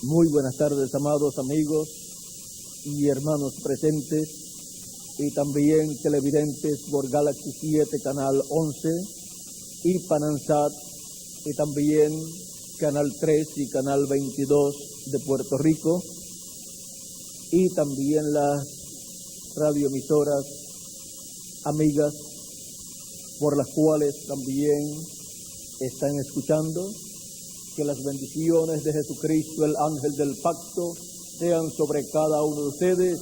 Muy buenas tardes, amados amigos y hermanos presentes y también televidentes por Galaxy 7, Canal 11 y Panansat y también Canal 3 y Canal 22 de Puerto Rico y también las radioemisoras amigas por las cuales también están escuchando. Que las bendiciones de Jesucristo, el ángel del pacto, sean sobre cada uno de ustedes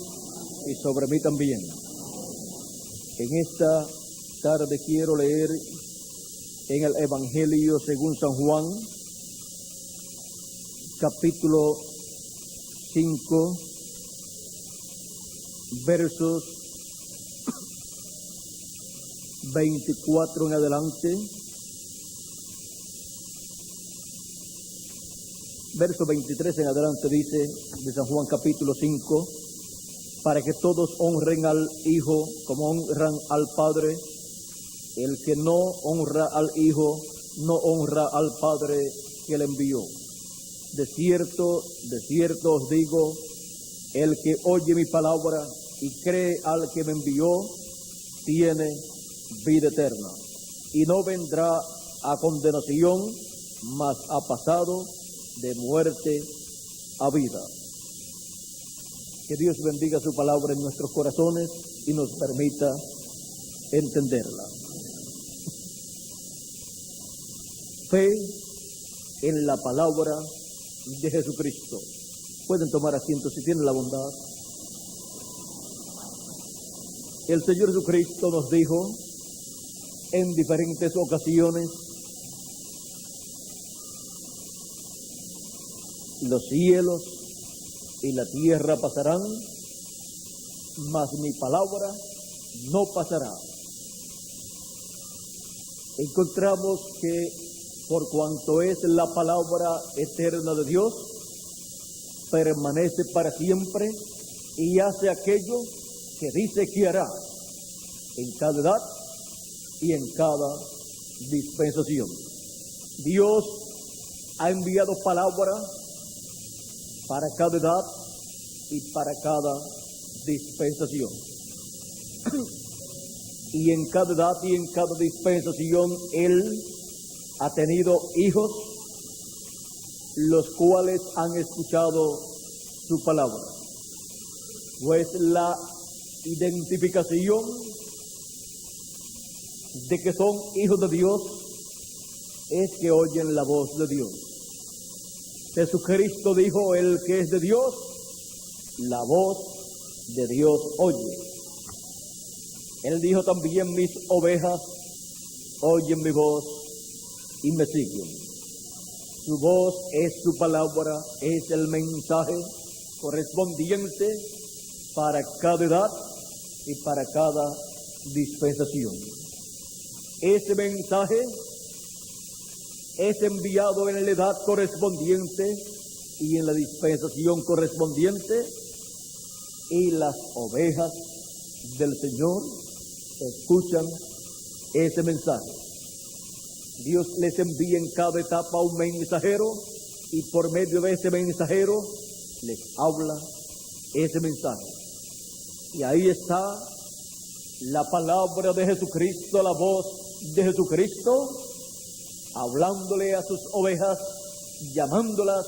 y sobre mí también. En esta tarde quiero leer en el Evangelio según San Juan, capítulo 5, versos 24 en adelante. Verso 23 en adelante dice, de San Juan capítulo 5, para que todos honren al Hijo como honran al Padre. El que no honra al Hijo, no honra al Padre que le envió. De cierto os digo, el que oye mi palabra y cree al que me envió, tiene vida eterna. Y no vendrá a condenación, mas ha pasado de muerte a vida. Que Dios bendiga su palabra en nuestros corazones y nos permita entenderla. Fe en la palabra de Jesucristo. Pueden tomar asiento si tienen la bondad. El Señor Jesucristo nos dijo en diferentes ocasiones: los cielos y la tierra pasarán, mas mi palabra no pasará. Encontramos que por cuanto es la palabra eterna de Dios, permanece para siempre y hace aquello que dice que hará en cada edad y en cada dispensación. Dios ha enviado palabra para cada edad y para cada dispensación. Y en cada edad y en cada dispensación Él ha tenido hijos, los cuales han escuchado su palabra. Pues la identificación de que son hijos de Dios es que oyen la voz de Dios. Jesucristo dijo: el que es de Dios, la voz de Dios oye. Él dijo también: mis ovejas oyen mi voz y me siguen. Su voz es su palabra, es el mensaje correspondiente para cada edad y para cada dispensación. Ese mensaje es enviado en la edad correspondiente y en la dispensación correspondiente, y las ovejas del Señor escuchan ese mensaje. Dios les envía en cada etapa un mensajero, y por medio de ese mensajero les habla ese mensaje. Y ahí está la palabra de Jesucristo, la voz de Jesucristo, hablándole a sus ovejas, llamándolas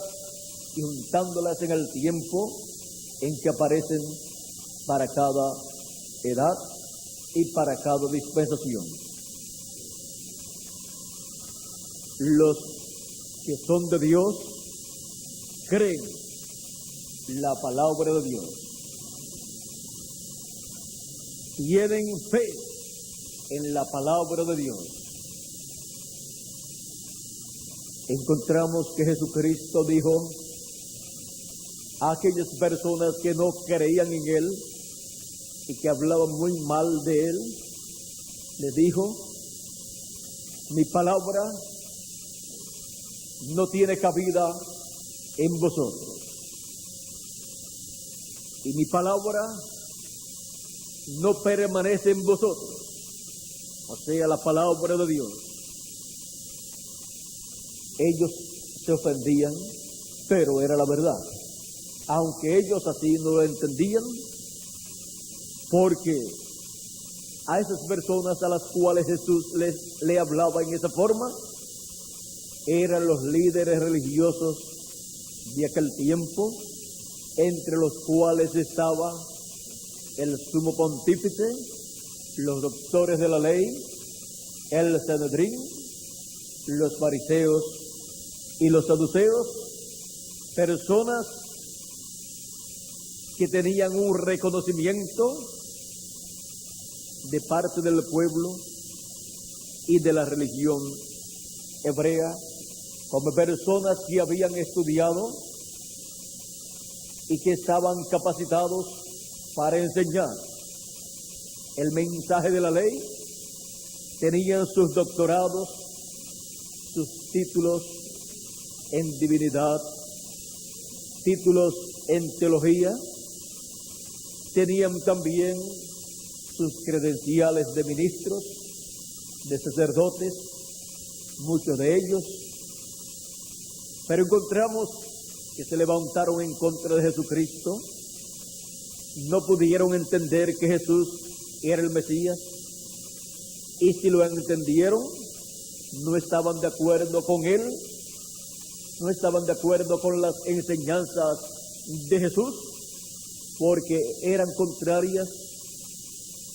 y juntándolas en el tiempo en que aparecen para cada edad y para cada dispensación. Los que son de Dios creen la palabra de Dios, tienen fe en la palabra de Dios. Encontramos que Jesucristo dijo a aquellas personas que no creían en Él y que hablaban muy mal de Él, le dijo: mi palabra no tiene cabida en vosotros, y mi palabra no permanece en vosotros. O sea, la palabra de Dios. Ellos se ofendían, pero era la verdad, aunque ellos así no lo entendían, porque a esas personas a las cuales Jesús le hablaba en esa forma, eran los líderes religiosos de aquel tiempo, entre los cuales estaba el sumo pontífice, los doctores de la ley, el Sanedrín, los fariseos y los saduceos, personas que tenían un reconocimiento de parte del pueblo y de la religión hebrea, como personas que habían estudiado y que estaban capacitados para enseñar el mensaje de la ley, tenían sus doctorados, sus títulos en divinidad, títulos en teología, tenían también sus credenciales de ministros, de sacerdotes, muchos de ellos, pero encontramos que se levantaron en contra de Jesucristo, no pudieron entender que Jesús era el Mesías, y si lo entendieron, no estaban de acuerdo con él, no estaban de acuerdo con las enseñanzas de Jesús, porque eran contrarias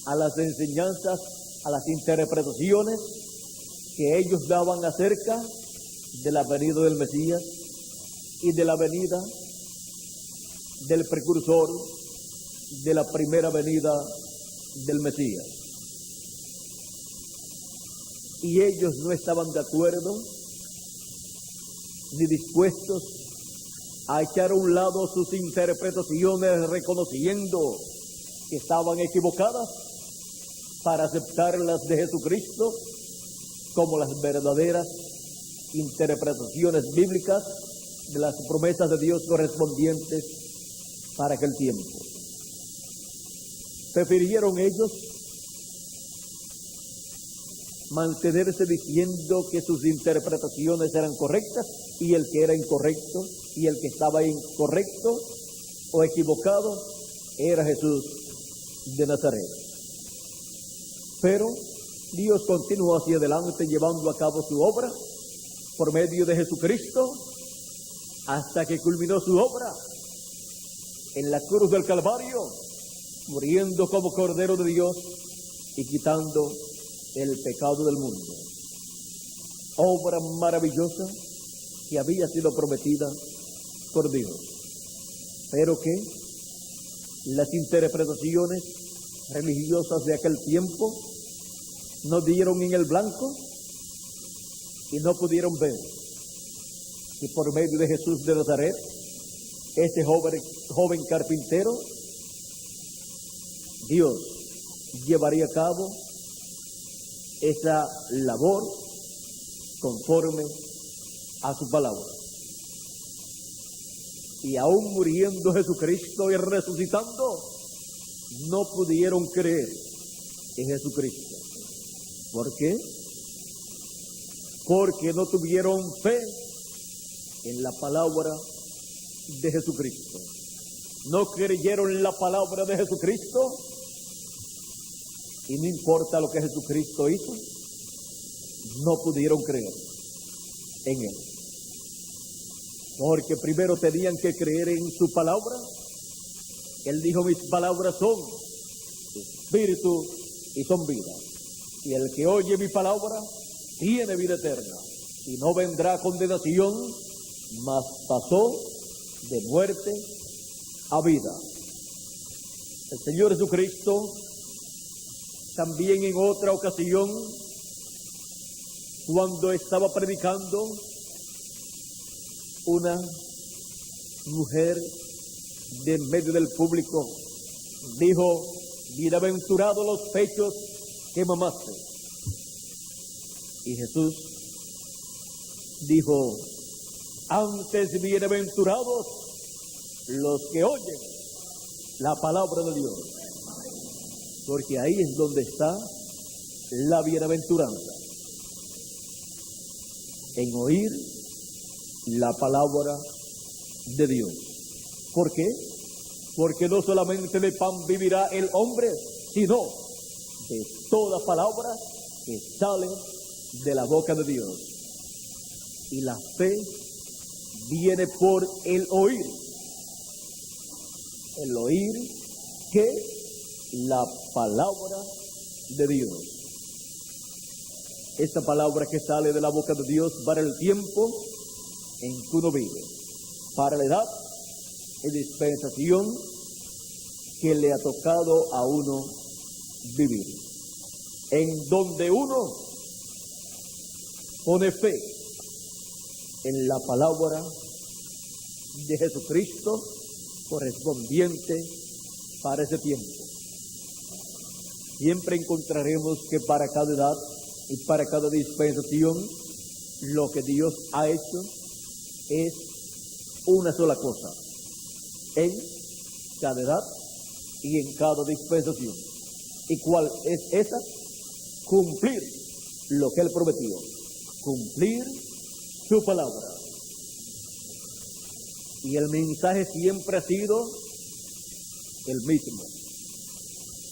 a las enseñanzas, a las interpretaciones que ellos daban acerca de la venida del Mesías y de la venida del precursor de la primera venida del Mesías. Y ellos no estaban de acuerdo ni dispuestos a echar a un lado sus interpretaciones, reconociendo que estaban equivocadas, para aceptarlas de Jesucristo como las verdaderas interpretaciones bíblicas de las promesas de Dios correspondientes para aquel tiempo. Prefirieron ellos mantenerse diciendo que sus interpretaciones eran correctas, y el que era incorrecto y el que estaba incorrecto o equivocado era Jesús de Nazaret. Pero Dios continuó hacia adelante llevando a cabo su obra por medio de Jesucristo, hasta que culminó su obra en la cruz del Calvario, muriendo como Cordero de Dios y quitando el pecado del mundo. Obra maravillosa que había sido prometida por Dios, pero que las interpretaciones religiosas de aquel tiempo no dieron en el blanco y no pudieron ver que por medio de Jesús de Nazaret, ese joven carpintero, Dios llevaría a cabo esa labor conforme a su palabra. Y aún muriendo Jesucristo y resucitando, no pudieron creer en Jesucristo. ¿Por qué? Porque no tuvieron fe en la palabra de Jesucristo. No creyeron la palabra de Jesucristo, y no importa lo que Jesucristo hizo, no pudieron creer en él. Porque primero tenían que creer en su palabra. Él dijo: mis palabras son espíritu y son vida. Y el que oye mi palabra tiene vida eterna, y no vendrá a condenación, mas pasó de muerte a vida. El Señor Jesucristo también en otra ocasión, cuando estaba predicando, una mujer de en medio del público dijo: bienaventurados los pechos que mamaste. Y Jesús dijo: antes bienaventurados los que oyen la palabra de Dios, porque ahí es donde está la bienaventuranza, en oír la palabra de Dios. ¿Por qué? Porque no solamente de pan vivirá el hombre, sino de toda palabra que sale de la boca de Dios. Y la fe viene por el oír. El oír que la palabra de Dios. Esta palabra que sale de la boca de Dios para el tiempo en que uno vive, para la edad y dispensación que le ha tocado a uno vivir, en donde uno pone fe en la palabra de Jesucristo correspondiente para ese tiempo. Siempre encontraremos que para cada edad y para cada dispensación lo que Dios ha hecho es una sola cosa, en cada edad y en cada dispensación. ¿Y cuál es esa? Cumplir lo que Él prometió, cumplir su palabra. Y el mensaje siempre ha sido el mismo.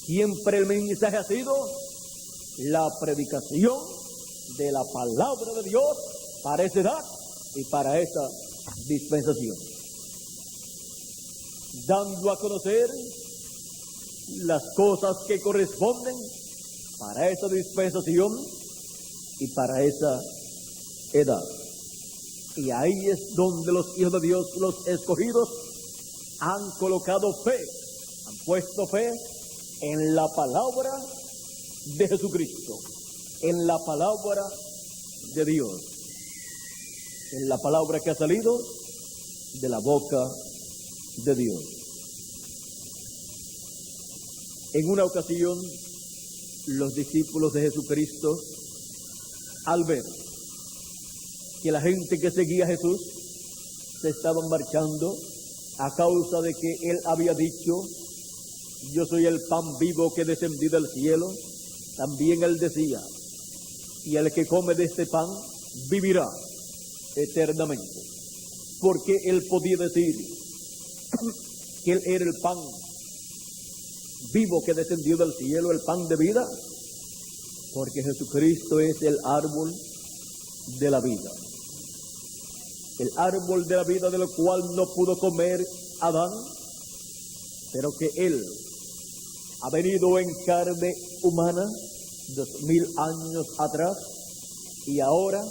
Siempre el mensaje ha sido la predicación de la palabra de Dios para esa edad y para esa dispensación, dando a conocer las cosas que corresponden para esa dispensación y para esa edad. Y ahí es donde los hijos de Dios, los escogidos, han colocado fe, han puesto fe en la palabra de Jesucristo, en la palabra de Dios, en la palabra que ha salido de la boca de Dios. En una ocasión, los discípulos de Jesucristo, al ver que la gente que seguía a Jesús se estaban marchando a causa de que Él había dicho: yo soy el pan vivo que descendí del cielo, también Él decía: y el que come de este pan vivirá eternamente. Porque Él podía decir que Él era el pan vivo que descendió del cielo, el pan de vida, porque Jesucristo es el árbol de la vida. El árbol de la vida, de lo cual no pudo comer Adán, pero que Él ha venido en carne humana 2000 años atrás, y ahora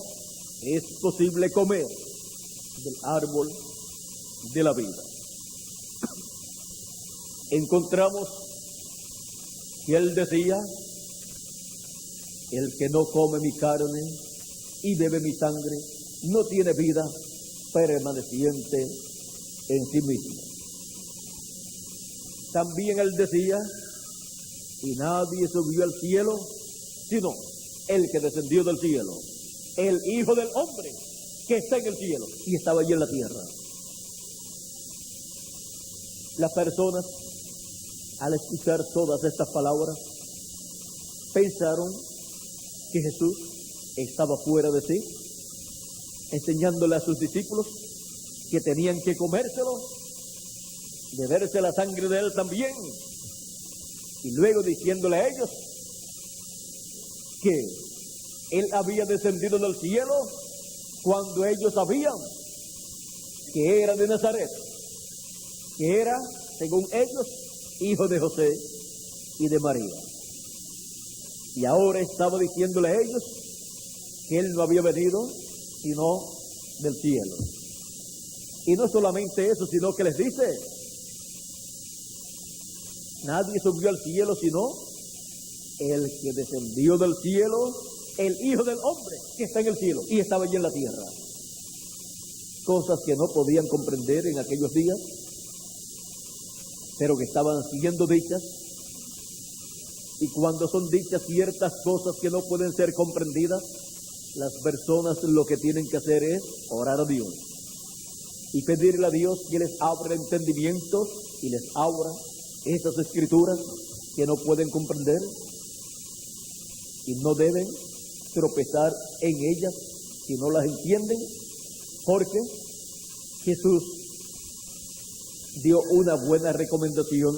es posible comer del árbol de la vida. Encontramos que Él decía: el que no come mi carne y bebe mi sangre no tiene vida permaneciente en sí mismo. También Él decía: y nadie subió al cielo sino el que descendió del cielo, el Hijo del Hombre que está en el cielo y estaba allí en la tierra. Las personas, al escuchar todas estas palabras, pensaron que Jesús estaba fuera de sí, enseñándole a sus discípulos que tenían que comérselo, beberse la sangre de Él también, y luego diciéndole a ellos que Él había descendido del cielo cuando ellos sabían que era de Nazaret, que era, según ellos, hijo de José y de María. Y ahora estaba diciéndole a ellos que Él no había venido sino del cielo. Y no solamente eso, sino que les dice: nadie subió al cielo sino el que descendió del cielo, el Hijo del Hombre que está en el cielo y estaba allí en la tierra. Cosas que no podían comprender en aquellos días, pero que estaban siendo dichas. Y cuando son dichas ciertas cosas que no pueden ser comprendidas, las personas lo que tienen que hacer es orar a Dios y pedirle a Dios que les abra el entendimiento y les abra esas escrituras que no pueden comprender, y no deben tropezar en ellas si no las entienden, porque Jesús dio una buena recomendación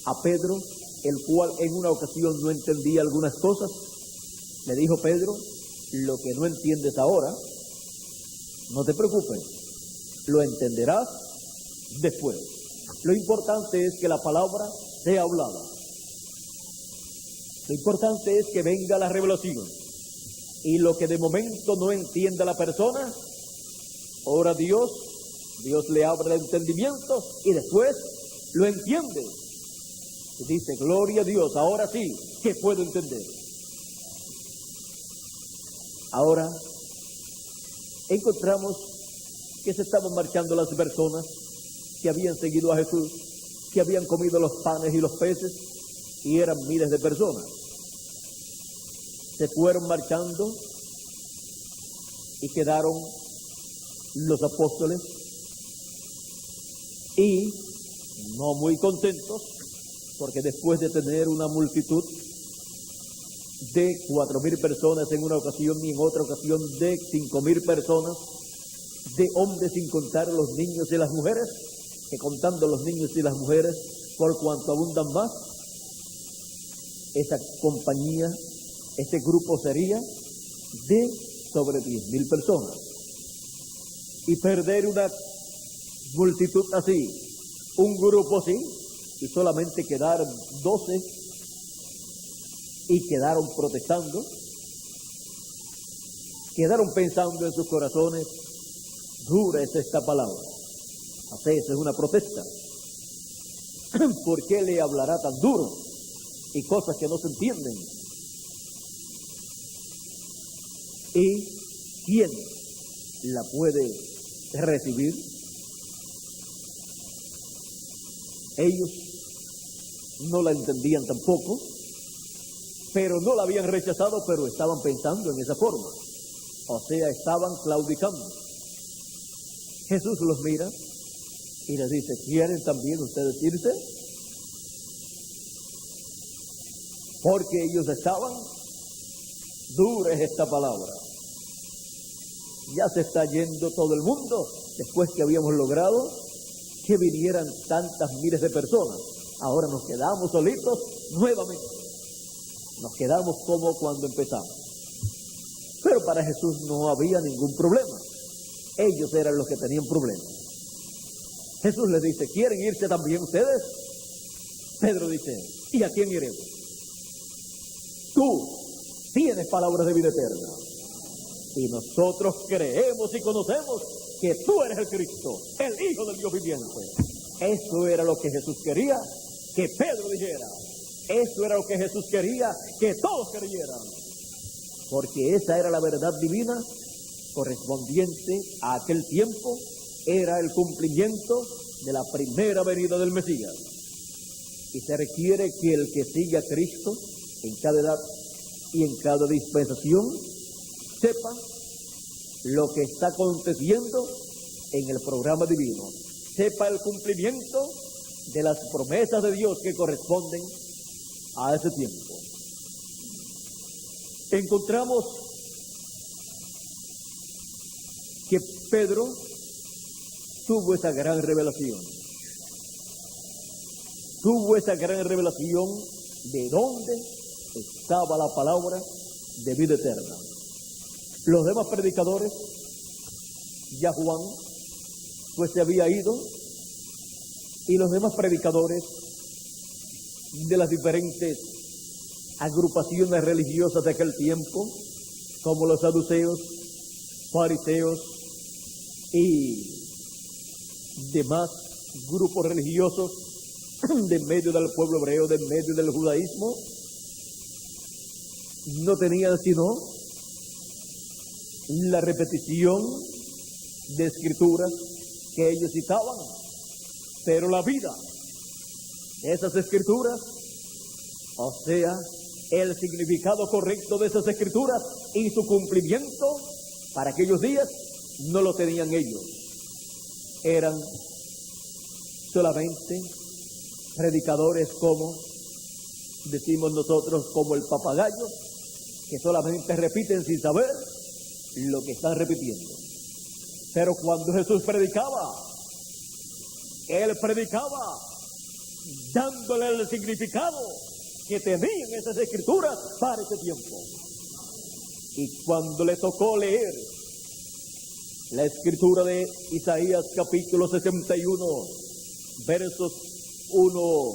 a Pedro, el cual en una ocasión no entendía algunas cosas. Le dijo: Pedro, lo que no entiendes ahora, no te preocupes, lo entenderás después. Lo importante es que la palabra sea hablada. Lo importante es que venga la revelación. Y lo que de momento no entienda la persona, ora a Dios, Dios le abre el entendimiento y después lo entiende. Y dice: gloria a Dios, ahora sí que puedo entender. Ahora encontramos que se estaban marchando las personas que habían seguido a Jesús, que habían comido los panes y los peces, y eran miles de personas. Se fueron marchando y quedaron los apóstoles, y no muy contentos, porque después de tener una multitud de 4,000 personas en una ocasión y en otra ocasión de 5,000 personas, de hombres sin contar los niños y las mujeres, que contando los niños y las mujeres, por cuanto abundan más, esa compañía, ese grupo sería de sobre 10,000 personas. Y perder una multitud así, un grupo así, y solamente quedaron 12, y quedaron protestando, quedaron pensando en sus corazones: dura es esta palabra. Así es una protesta. ¿Por qué le hablará tan duro? Y cosas que no se entienden. ¿Y quién la puede recibir? Ellos no la entendían tampoco, pero no la habían rechazado, pero estaban pensando en esa forma. O sea, estaban claudicando. Jesús los mira y les dice: ¿quieren también ustedes irse? Porque ellos estaban: dura es esta palabra. Ya se está yendo todo el mundo después que habíamos logrado que vinieran tantas miles de personas. Ahora nos quedamos solitos nuevamente. Nos quedamos como cuando empezamos. Pero para Jesús no había ningún problema. Ellos eran los que tenían problemas. Jesús les dice: ¿quieren irse también ustedes? Pedro dice: ¿y a quién iremos? Tú tienes palabras de vida eterna, y nosotros creemos y conocemos que tú eres el Cristo, el Hijo del Dios viviente. Eso era lo que Jesús quería que Pedro dijera. Eso era lo que Jesús quería que todos creyeran, porque esa era la verdad divina correspondiente a aquel tiempo. Era el cumplimiento de la primera venida del Mesías, y se requiere que el que siga a Cristo en cada edad y en cada dispensación sepa lo que está aconteciendo en el programa divino, sepa el cumplimiento de las promesas de Dios que corresponden a ese tiempo. Encontramos que Pedro tuvo esa gran revelación. Tuvo esa gran revelación de dónde estaba la palabra de vida eterna. Los demás predicadores, ya Juan, pues se había ido, y los demás predicadores de las diferentes agrupaciones religiosas de aquel tiempo, como los saduceos, fariseos y demás grupos religiosos de medio del pueblo hebreo, de medio del judaísmo, no tenían sino la repetición de escrituras que ellos citaban, pero la vida de esas escrituras, o sea, el significado correcto de esas escrituras y su cumplimiento para aquellos días, no lo tenían ellos. Eran solamente predicadores, como decimos nosotros, como el papagayo, que solamente repiten sin saber lo que están repitiendo. Pero cuando Jesús predicaba, Él predicaba dándole el significado que tenían esas escrituras para ese tiempo. Y cuando le tocó leer la escritura de Isaías capítulo 61, versos 1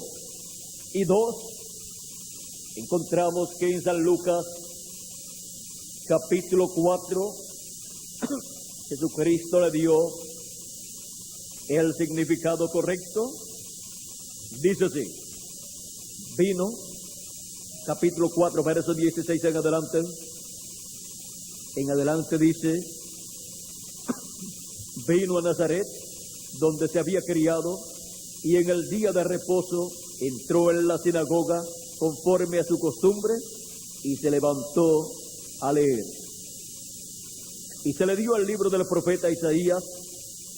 y 2, encontramos que en San Lucas capítulo 4, Jesucristo le dio el significado correcto. Dice así, vino, capítulo 4, verso 16 en adelante dice, vino a Nazaret, donde se había criado, y en el día de reposo entró en la sinagoga conforme a su costumbre, y se levantó a leer. Y se le dio el libro del profeta Isaías,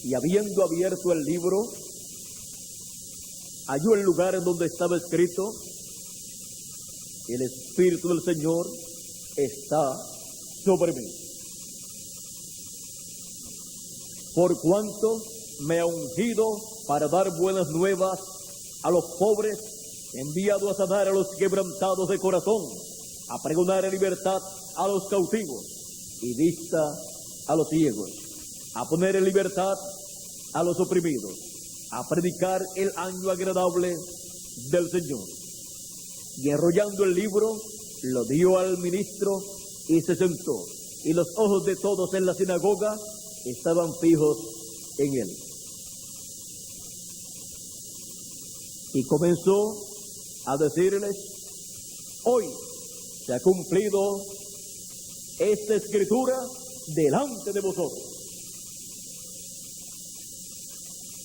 y habiendo abierto el libro, halló el lugar en donde estaba escrito, el Espíritu del Señor está sobre mí, por cuanto me ha ungido para dar buenas nuevas a los pobres, enviado a sanar a los quebrantados de corazón, a pregonar libertad a los cautivos y vista a los ciegos, a poner en libertad a los oprimidos, a predicar el año agradable del Señor. Y enrollando el libro, lo dio al ministro y se sentó. Y los ojos de todos en la sinagoga estaban fijos en él. Y comenzó a decirles, hoy se ha cumplido esta escritura delante de vosotros.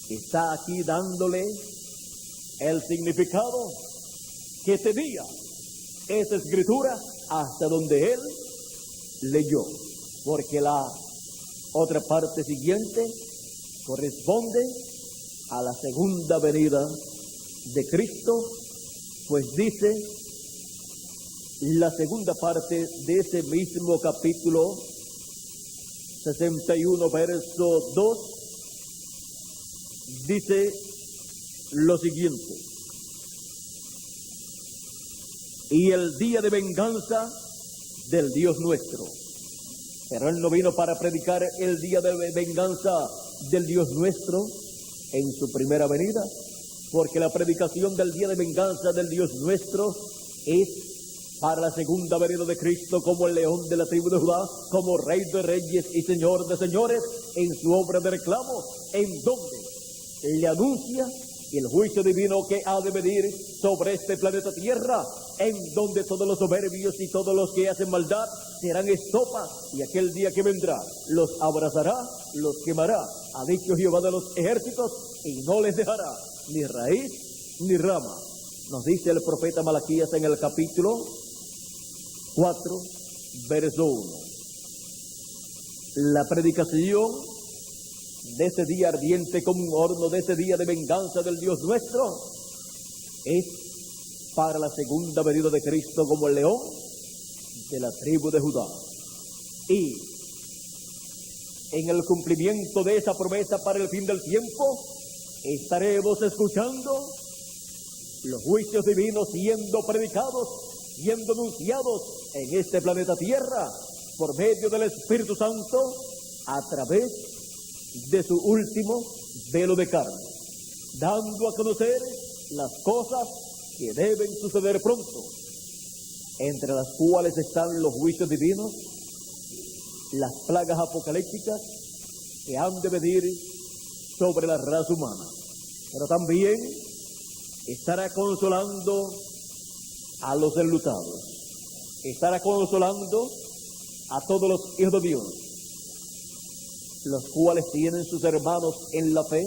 Está aquí dándole el significado que tenía esa escritura hasta donde él leyó, porque la otra parte siguiente corresponde a la segunda venida de Cristo, pues dice la segunda parte de ese mismo capítulo 61, verso 2, dice lo siguiente: y el día de venganza del Dios nuestro. Pero él no vino para predicar el día de venganza del Dios nuestro en su primera venida, porque la predicación del día de venganza del Dios nuestro es para la segunda venida de Cristo como el león de la tribu de Judá, como Rey de reyes y Señor de señores, en su obra de reclamo, en donde le anuncia el juicio divino que ha de venir sobre este planeta Tierra, en donde todos los soberbios y todos los que hacen maldad serán estopa, y aquel día que vendrá los abrazará, los quemará, ha dicho Jehová de los ejércitos, y no les dejará ni raíz ni rama. Nos dice el profeta Malaquías en el capítulo 4, verso 1. La predicación de ese día ardiente como un horno, de ese día de venganza del Dios nuestro, es para la segunda venida de Cristo como el león de la tribu de Judá. Y en el cumplimiento de esa promesa para el fin del tiempo, estaremos escuchando los juicios divinos siendo predicados, siendo anunciados en este planeta Tierra por medio del Espíritu Santo a través de su último velo de carne, dando a conocer las cosas que deben suceder pronto, entre las cuales están los juicios divinos, las plagas apocalípticas que han de venir sobre la raza humana. Pero también estará consolando a los enlutados, estará consolando a todos los hijos de Dios, los cuales tienen sus hermanos en la fe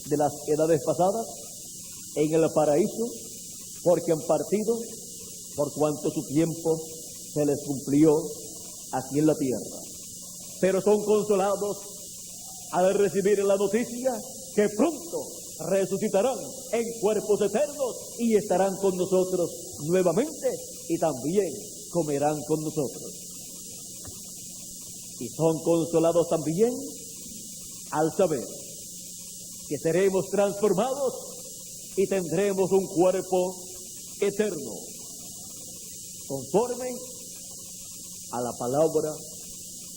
de las edades pasadas en el paraíso, porque han partido por cuanto su tiempo se les cumplió aquí en la tierra. Pero son consolados al recibir la noticia que pronto resucitarán en cuerpos eternos y estarán con nosotros nuevamente, y también comerán con nosotros. Y son consolados también al saber que seremos transformados y tendremos un cuerpo eterno, conforme a la palabra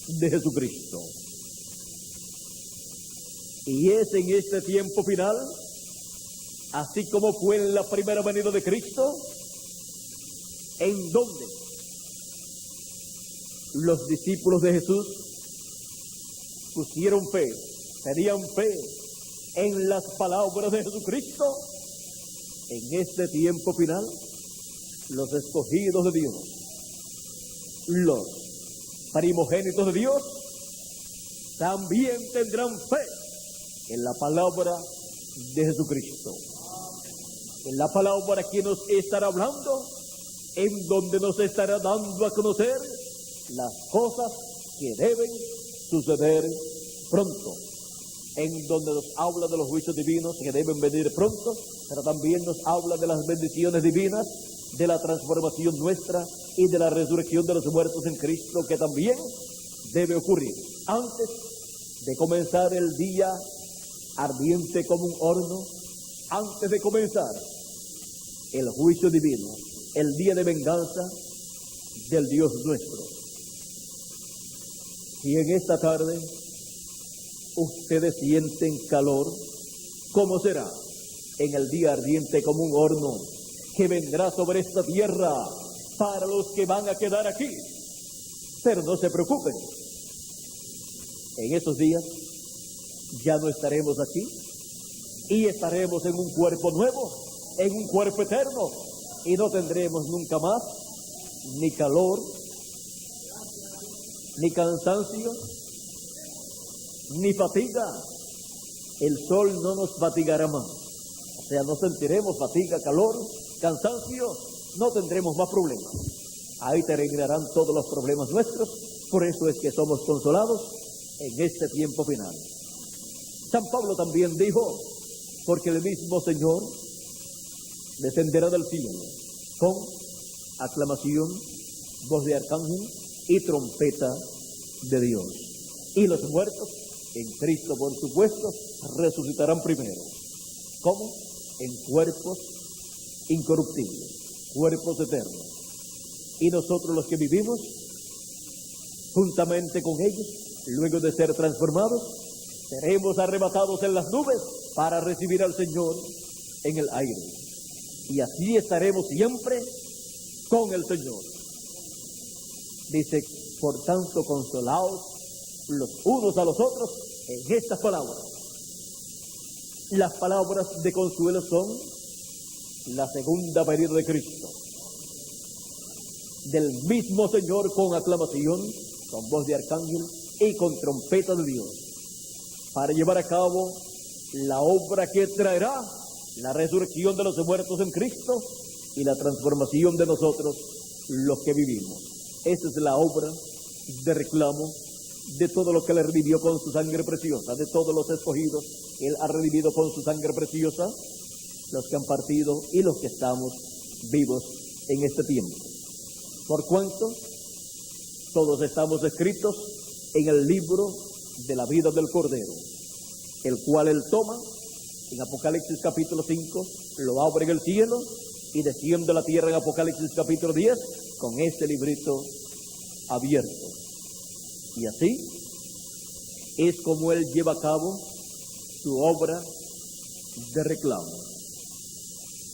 de Jesucristo. Y es en este tiempo final, así como fue en la primera venida de Cristo, en donde los discípulos de Jesús pusieron fe, tenían fe en las palabras de Jesucristo. En este tiempo final, los escogidos de Dios, los primogénitos de Dios, también tendrán fe en la palabra de Jesucristo, en la palabra que nos estará hablando, en donde nos estará dando a conocer las cosas que deben suceder pronto, en donde nos habla de los juicios divinos que deben venir pronto, pero también nos habla de las bendiciones divinas, de la transformación nuestra y de la resurrección de los muertos en Cristo, que también debe ocurrir antes de comenzar el día ardiente como un horno, antes de comenzar el juicio divino, el día de venganza del Dios nuestro. Si en esta tarde ustedes sienten calor, ¿cómo será en el día ardiente como un horno que vendrá sobre esta tierra para los que van a quedar aquí? Pero no se preocupen, en esos días ya no estaremos aquí y estaremos en un cuerpo nuevo, en un cuerpo eterno, y no tendremos nunca más ni calor, ni cansancio, ni fatiga. El sol no nos fatigará más, o sea, no sentiremos fatiga, calor, cansancio, no tendremos más problemas. Ahí terminarán todos los problemas nuestros. Por eso es que somos consolados en este tiempo final. San Pablo también dijo, porque el mismo Señor descenderá del cielo con aclamación, voz de arcángel y trompeta de Dios. Y los muertos en Cristo, por supuesto, resucitarán primero. ¿Cómo? En cuerpos incorruptibles, cuerpos eternos. Y nosotros los que vivimos juntamente con ellos, luego de ser transformados, seremos arrebatados en las nubes para recibir al Señor en el aire. Y así estaremos siempre con el Señor. Dice, por tanto, consolaos los unos a los otros en estas palabras. Las palabras de consuelo son la segunda venida de Cristo, del mismo Señor, con aclamación, con voz de arcángel y con trompeta de Dios, para llevar a cabo la obra que traerá la resurrección de los muertos en Cristo y la transformación de nosotros, los que vivimos. Esa es la obra de reclamo de todo lo que Él redimió con su sangre preciosa, de todos los escogidos Él ha redimido con su sangre preciosa, los que han partido y los que estamos vivos en este tiempo. Por cuanto todos estamos escritos en el libro de la vida del Cordero, el cual Él toma en Apocalipsis capítulo 5, lo abre en el cielo y desciende a la tierra en Apocalipsis capítulo 10 con este librito abierto. Y así es como Él lleva a cabo su obra de reclamo,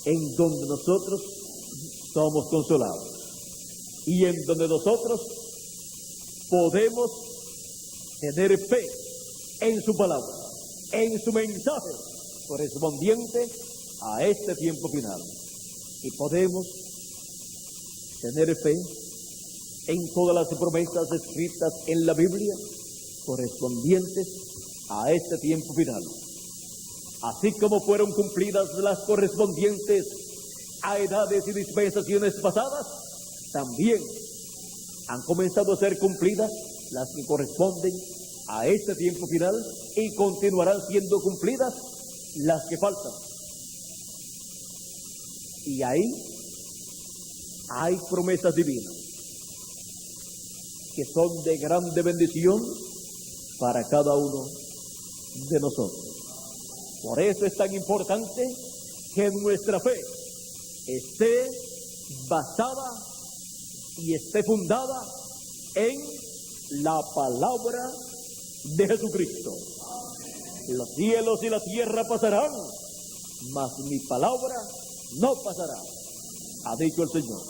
en donde nosotros somos consolados y en donde nosotros podemos tener fe en su palabra, en su mensaje correspondiente a este tiempo final. Y podemos tener fe en todas las promesas escritas en la Biblia correspondientes a este tiempo final. Así como fueron cumplidas las correspondientes a edades y dispensaciones pasadas, también han comenzado a ser cumplidas las que corresponden a este tiempo final y continuarán siendo cumplidas las que faltan. Y ahí hay promesas divinas que son de grande bendición para cada uno de nosotros. Por eso es tan importante que nuestra fe esté basada y esté fundada en la palabra de Jesucristo. Los cielos y la tierra pasarán, mas mi palabra no pasará, ha dicho el Señor.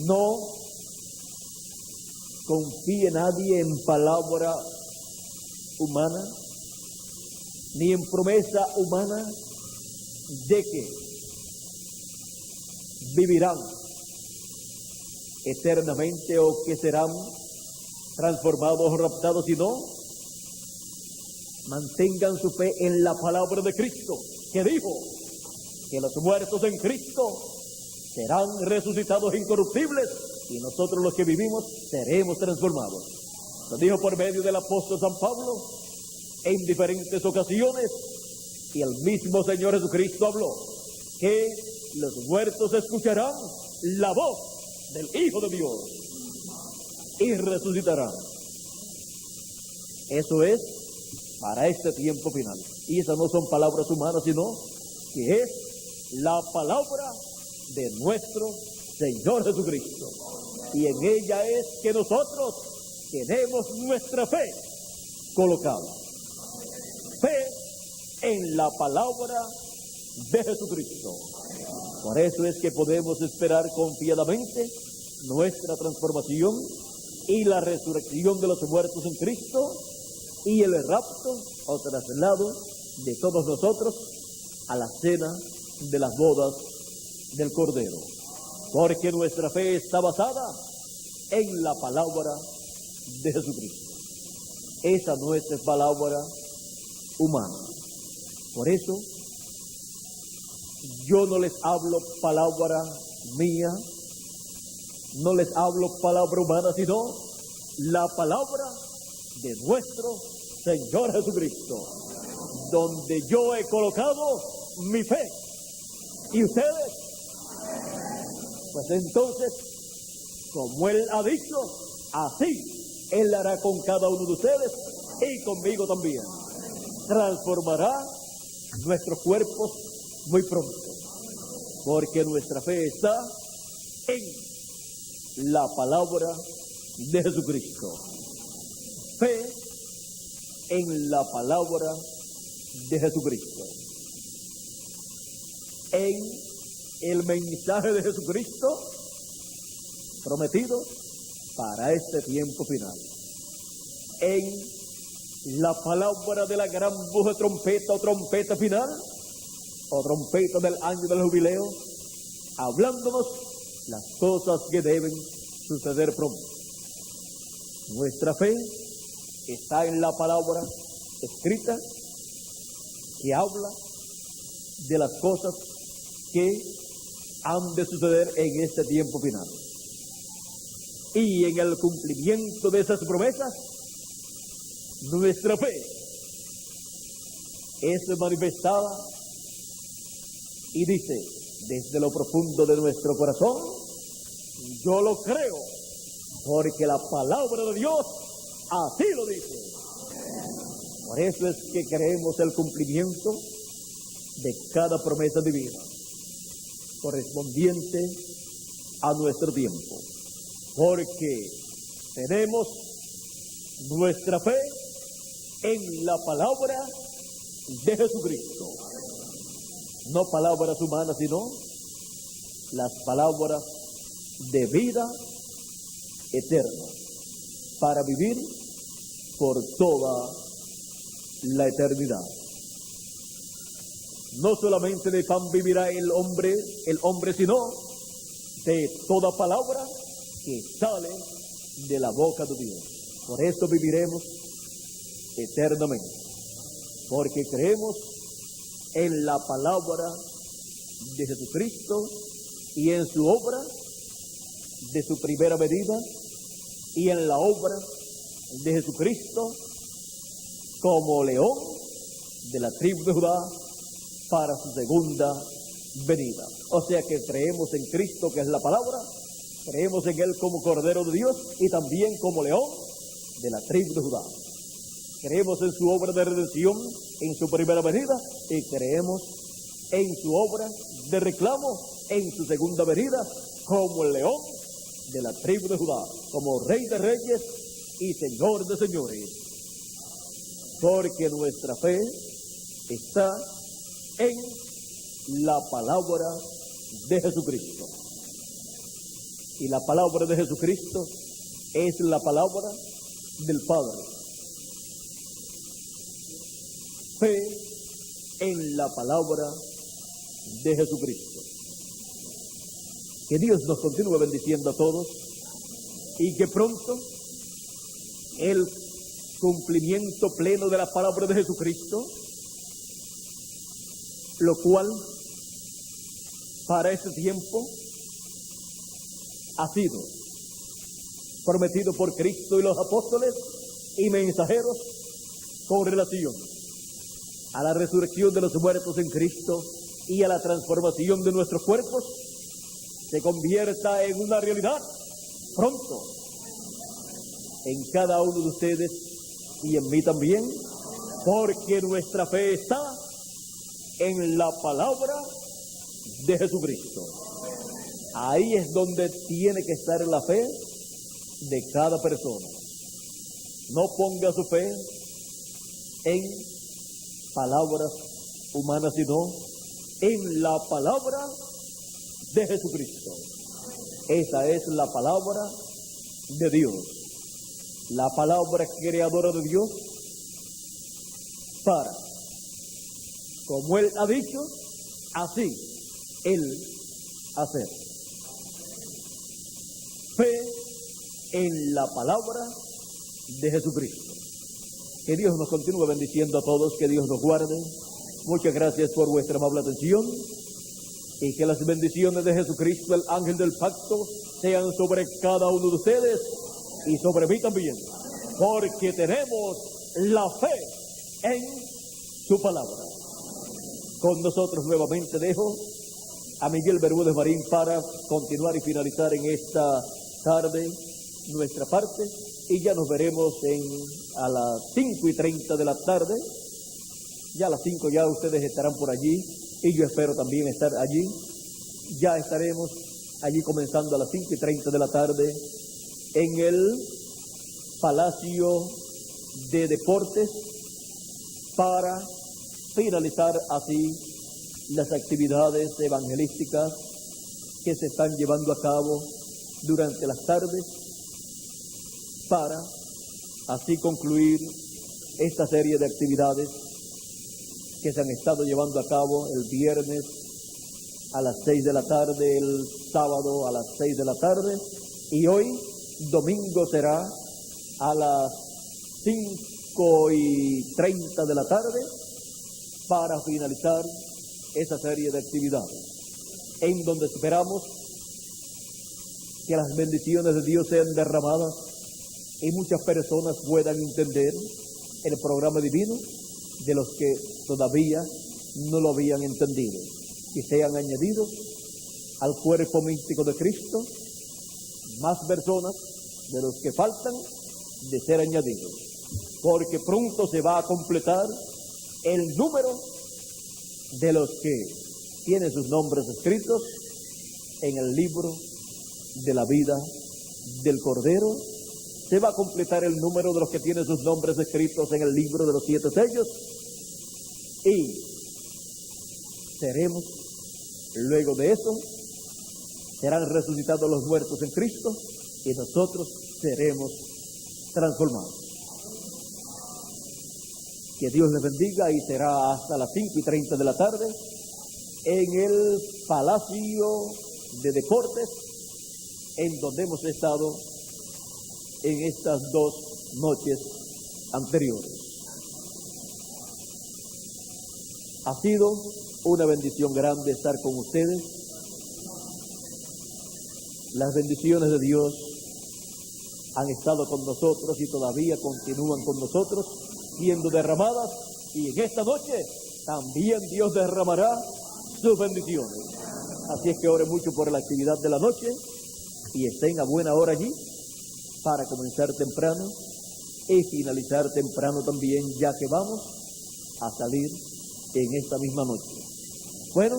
No confíe nadie en palabra humana, ni en promesa humana de que vivirán eternamente o que serán transformados o raptados, sino mantengan su fe en la palabra de Cristo, que dijo que los muertos en Cristo serán resucitados incorruptibles y nosotros los que vivimos seremos transformados. Lo dijo por medio del apóstol San Pablo en diferentes ocasiones, y el mismo Señor Jesucristo habló que los muertos escucharán la voz del Hijo de Dios y resucitarán. Eso es para este tiempo final. Y esas no son palabras humanas, sino que es la palabra de nuestro Señor Jesucristo. Y en ella es que nosotros tenemos nuestra fe colocada. Fe en la palabra de Jesucristo. Por eso es que podemos esperar confiadamente nuestra transformación y la resurrección de los muertos en Cristo y el rapto o traslado de todos nosotros a la cena de las bodas del Cordero. Porque nuestra fe está basada en la palabra de Jesucristo. Esa no es palabra humana. Por eso yo no les hablo palabra mía, no les hablo palabra humana, sino la palabra de nuestro Señor Jesucristo, donde yo he colocado mi fe. ¿Y ustedes? Pues entonces, como Él ha dicho, así Él hará con cada uno de ustedes y conmigo también. Transformará nuestros cuerpos muy pronto, porque nuestra fe está en la palabra de Jesucristo. Fe en la palabra de Jesucristo, en el mensaje de Jesucristo prometido para este tiempo final, en la palabra de la gran voz de trompeta o trompeta final o trompeta del año del jubileo, hablándonos las cosas que deben suceder pronto. Nuestra fe está en la palabra escrita que habla de las cosas que han de suceder en este tiempo final. Y en el cumplimiento de esas promesas, nuestra fe es manifestada y dice desde lo profundo de nuestro corazón: yo lo creo, porque la palabra de Dios así lo dice. Por eso es que creemos el cumplimiento de cada promesa divina correspondiente a nuestro tiempo, porque tenemos nuestra fe en la palabra de Jesucristo, no palabras humanas, sino las palabras de vida eterna para vivir por toda la eternidad. No solamente de pan vivirá el hombre, sino de toda palabra que sale de la boca de Dios. Por eso viviremos eternamente, porque creemos en la palabra de Jesucristo y en su obra de su primera venida y en la obra de Jesucristo como león de la tribu de Judá para su segunda venida. O sea que creemos en Cristo, que es la palabra, creemos en Él como Cordero de Dios y también como león de la tribu de Judá. Creemos en su obra de redención en su primera venida y creemos en su obra de reclamo en su segunda venida como el león de la tribu de Judá, como Rey de reyes y Señor de señores. Porque nuestra fe está en la palabra de Jesucristo. Y la palabra de Jesucristo es la palabra del Padre. Fe en la palabra de Jesucristo. Que Dios nos continúe bendiciendo a todos y que pronto el cumplimiento pleno de la palabra de Jesucristo, lo cual para este tiempo ha sido prometido por Cristo y los apóstoles y mensajeros con relación a la resurrección de los muertos en Cristo y a la transformación de nuestros cuerpos, se convierta en una realidad pronto en cada uno de ustedes y en mí también, porque nuestra fe está en la palabra de Jesucristo. Ahí es donde tiene que estar la fe de cada persona. No ponga su fe en palabras humanas, sino en la palabra de Jesucristo. Esa es la palabra de Dios, la palabra creadora de Dios, para, como Él ha dicho, así Él hacer. Fe en la palabra de Jesucristo. Que Dios nos continúe bendiciendo a todos, que Dios nos guarde. Muchas gracias por vuestra amable atención y que las bendiciones de Jesucristo, el ángel del pacto, sean sobre cada uno de ustedes y sobre mí también, porque tenemos la fe en su palabra. Con nosotros nuevamente dejo a Miguel Bermúdez Marín para continuar y finalizar en esta tarde nuestra parte, y ya nos veremos a las 5:30 de la tarde. Ya a las 5 ya ustedes estarán por allí y yo espero también estar allí. Ya estaremos allí comenzando a las 5:30 de la tarde en el Palacio de Deportes para finalizar así las actividades evangelísticas que se están llevando a cabo durante las tardes, para así concluir esta serie de actividades que se han estado llevando a cabo el viernes a las 6 de la tarde, el sábado a las 6 de la tarde, y hoy, domingo, será a las 5:30 de la tarde para finalizar esa serie de actividades, en donde esperamos que las bendiciones de Dios sean derramadas y muchas personas puedan entender el programa divino de los que todavía no lo habían entendido, y sean añadidos al cuerpo místico de Cristo más personas de los que faltan de ser añadidos, porque pronto se va a completar el número de los que tienen sus nombres escritos en el libro de la vida del Cordero. Se va a completar el número de los que tienen sus nombres escritos en el libro de los 7 sellos, y seremos, luego de eso, serán resucitados los muertos en Cristo y nosotros seremos transformados. Que Dios les bendiga, y será hasta las 5:30 de la tarde en el Palacio de Deportes, en donde hemos estado en estas 2 noches anteriores. Ha sido una bendición grande estar con ustedes. Las bendiciones de Dios han estado con nosotros y todavía continúan con nosotros, siendo derramadas, y en esta noche también Dios derramará sus bendiciones. Así es que oren mucho por la actividad de la noche y estén a buena hora allí para comenzar temprano y finalizar temprano también, ya que vamos a salir en esta misma noche. Bueno,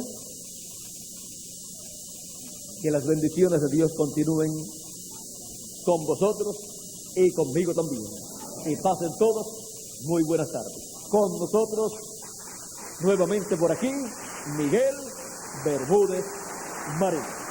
que las bendiciones de Dios continúen con vosotros y conmigo también. Y pasen todos muy buenas tardes. Con nosotros, nuevamente por aquí, Miguel Bermúdez Marín.